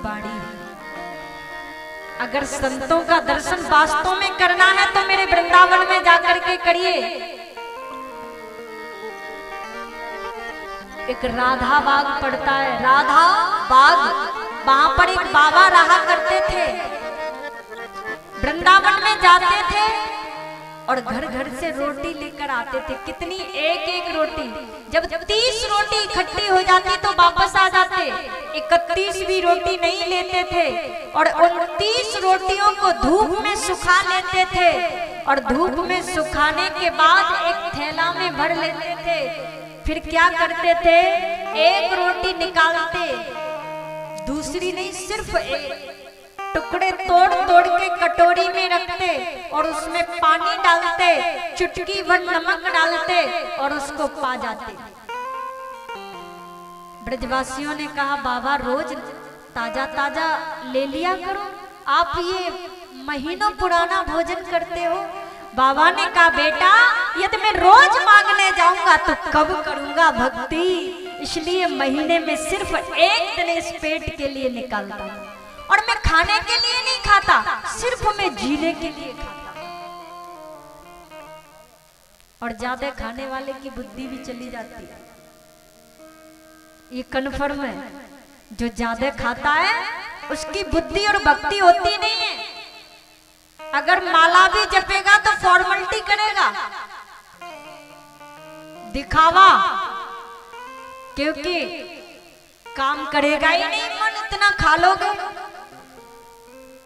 वाणी है। अगर संतों का दर्शन वास्तव में करना है तो मेरे वृंदावन में जाकर के करिए। एक राधा बाग पड़ता है, राधा बाग, वहां पर एक बाबा रहा करते थे। वृंदावन में जाते थे और घर घर से रोटी लेकर आते थे। कितनी? एक एक रोटी। जब 30 रोटी इकट्ठी हो जाती तो वापस आ जाते। 31वीं रोटी नहीं लेते थे और 29 रोटियों को धूप में सुखा लेते थे और धूप में सुखाने के बाद एक थैला में भर लेते थे। फिर क्या करते थे? एक रोटी निकालते, दूसरी नहीं, सिर्फ एक टुकड़े तोड़ तोड़ के कटोरी में रखते और उसमें पानी डालते, चुटकी भर नमक डालते और उसको पा जाते। ब्रजवासियों ने कहा, बाबा रोज ताजा ताजा ले लिया करो, आप ये महीनों पुराना भोजन करते हो। बाबा ने कहा, बेटा यदि मैं रोज मांगने जाऊंगा तो कब करूंगा भक्ति, इसलिए महीने में सिर्फ एक दिन इस पेट के लिए निकालता हूं। और मैं खाने के लिए नहीं खाता, सिर्फ मैं जीने के लिए खाता। और ज्यादा खाने वाले की बुद्धि भी चली जाती है, ये कन्फर्म है। जो ज्यादा खाता है उसकी बुद्धि और भक्ति होती नहीं है। अगर माला भी जपेगा तो फॉर्मेलिटी करेगा, दिखावा, क्योंकि काम करेगा ही नहीं मन। इतना खा लोगे।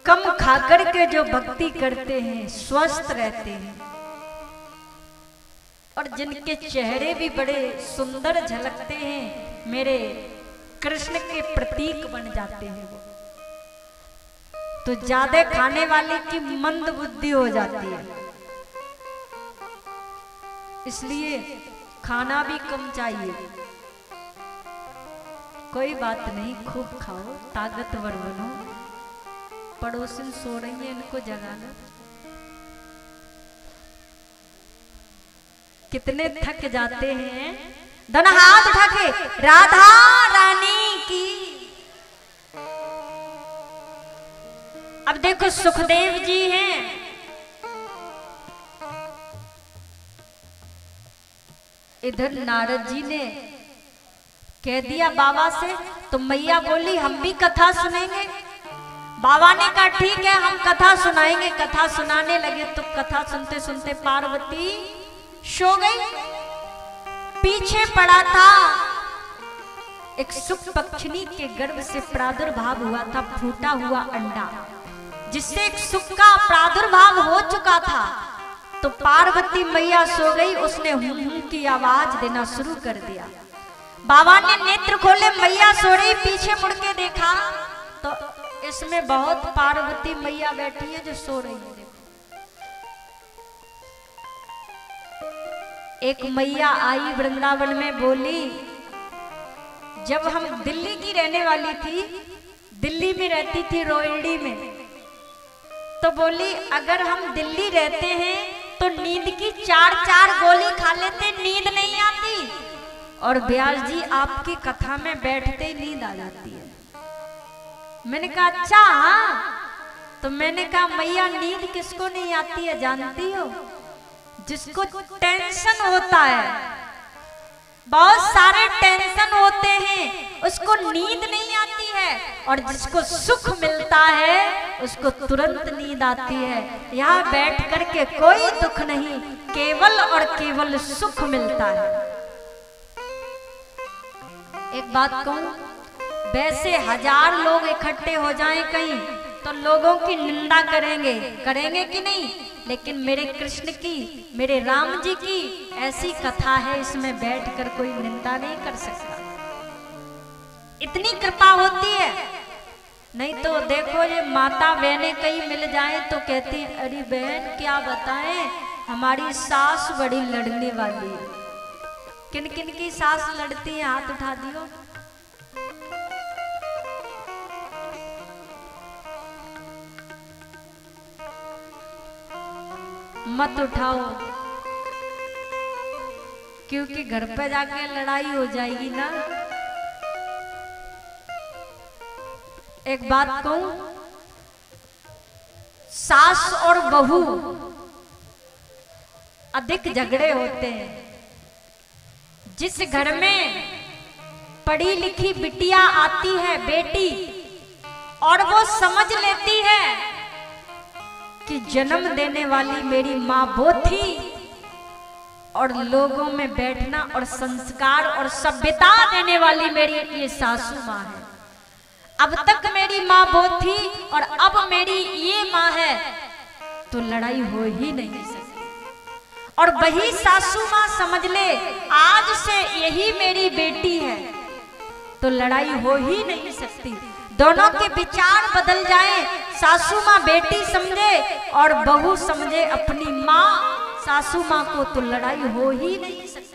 कम खाकर के जो भक्ति करते हैं स्वस्थ रहते हैं और जिनके चेहरे भी बड़े सुंदर झलकते हैं, मेरे कृष्ण के प्रतीक बन जाते हैं वो। तो ज्यादा खाने वाले की मंद बुद्धि हो जाती है, इसलिए खाना भी कम चाहिए। कोई बात नहीं, खूब खाओ, ताकतवर बनो। पड़ोसन सो रही है, इनको जगाना। कितने थक जाते हैं। दोनों हाथ उठा के राधा रानी की। अब देखो सुखदेव जी हैं, इधर नारद जी ने कह दिया बाबा से, तो मैया बोली हम भी कथा सुनेंगे। बाबा ने कहा ठीक है, हम कथा सुनाएंगे। कथा सुनाने लगे तो कथा सुनते सुनते पार्वती सो गई। पीछे पड़ा था एक सुख पक्षिणी के गर्भ से प्रादुर्भाव हुआ था, फूटा हुआ अंडा, जिससे एक सुख का प्रादुर्भाव हो चुका था। तो पार्वती मैया सो गई, उसने हूं की आवाज देना शुरू कर दिया। बाबा ने नेत्र खोले, मैया सो रही, पीछे मुड़ के देखा तो इसमें बहुत पार्वती मैया बैठी है जो सो रही है। एक मैया आई वृंदावन में, बोली, जब हम दिल्ली की रहने वाली थी, दिल्ली में रहती थी रोहिणी में, तो बोली अगर हम दिल्ली रहते हैं तो नींद की 4-4 गोली खा लेते, नींद नहीं आती। और व्यास जी आपकी कथा में बैठते ही नींद आ जाती है। मैंने कहा अच्छा हाँ। तो मैंने कहा मैया नींद किसको नहीं आती है जानती हो? जिसको टेंशन होता है, बहुत सारे टेंशन होते हैं, उसको नींद नहीं आती है। और जिसको सुख मिलता है उसको तुरंत नींद आती है। यहाँ बैठ करके कोई दुख नहीं, केवल और केवल सुख मिलता है। एक बात कहूं, वैसे 1000 लोग इकट्ठे हो जाएं कहीं तो लोगों की निंदा करेंगे, करेंगे कि नहीं? लेकिन मेरे कृष्ण की, मेरे राम जी की ऐसी कथा है, इसमें बैठकर कोई निंदा नहीं कर सकता। इतनी कृपा होती है। नहीं तो देखो ये माता बहनें कई मिल जाए तो कहती हैं अरे बहन क्या बताएं, हमारी सास बड़ी लड़ने वाली है। किन किन की सास लड़ती है हाथ उठा दियो। मत उठाओ, क्योंकि घर पे जाके लड़ाई हो जाएगी ना। एक बात कहूं, सास और बहू अधिक झगड़े होते हैं। जिस घर में पढ़ी लिखी बिटिया आती है, बेटी, और वो समझ लेती है कि जन्म देने वाली मेरी माँ वो थी, और लोगों में बैठना और संस्कार और सभ्यता देने वाली मेरी ये सासू माँ है। अब तक मेरी माँ वो थी और अब मेरी ये माँ है, तो लड़ाई हो ही नहीं सकती। और वही सासू माँ समझ ले आज से यही मेरी बेटी है, तो लड़ाई हो ही नहीं सकती। दोनों के विचार बदल जाएं, सासू माँ बेटी समझे और बहू समझे अपनी माँ सासू माँ को, तो लड़ाई हो ही नहीं सकती।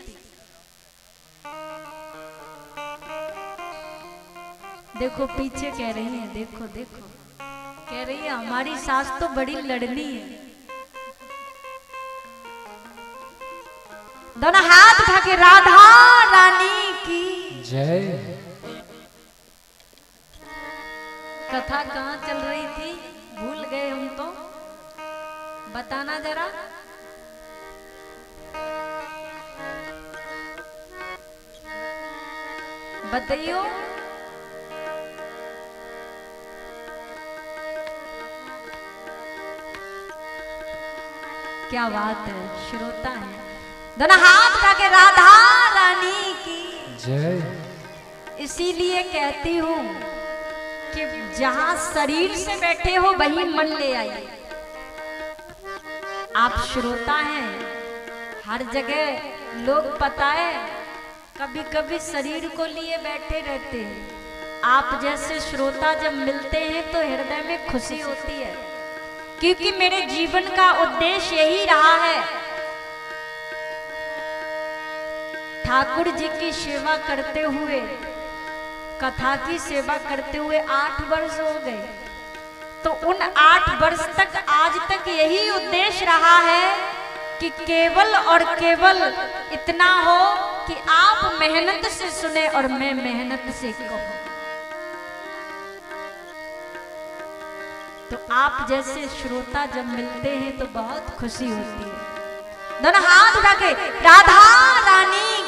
देखो पीछे कह रही है, देखो देखो कह रही है हमारी सास तो बड़ी लड़नी है। दोनों हाथ उठा के राधा रानी की जय। कथा कहाँ चल रही थी, भूल गए हम तो, बताना जरा। बताइयो। क्या बात है, श्रोता है। दोनों हाथ उठा के राधा रानी की जय। इसीलिए कहती हूं कि जहां शरीर से बैठे हो वहीं मन ले आइए। आप श्रोता हैं, हर जगह लोग पता है कभी कभी शरीर को लिए बैठे रहते हैं। आप जैसे श्रोता जब मिलते हैं तो हृदय में खुशी होती है, क्योंकि मेरे जीवन का उद्देश्य यही रहा है, ठाकुर जी की सेवा करते हुए, कथा की सेवा करते हुए 8 वर्ष हो गए। तो उन 8 वर्ष तक आज तक यही उद्देश्य रहा है कि केवल और केवल इतना हो कि आप मेहनत से सुने और मैं मेहनत से कहूं। तो आप जैसे श्रोता जब मिलते हैं तो बहुत खुशी होती है। दोनों हाथ उठा के राधा रानी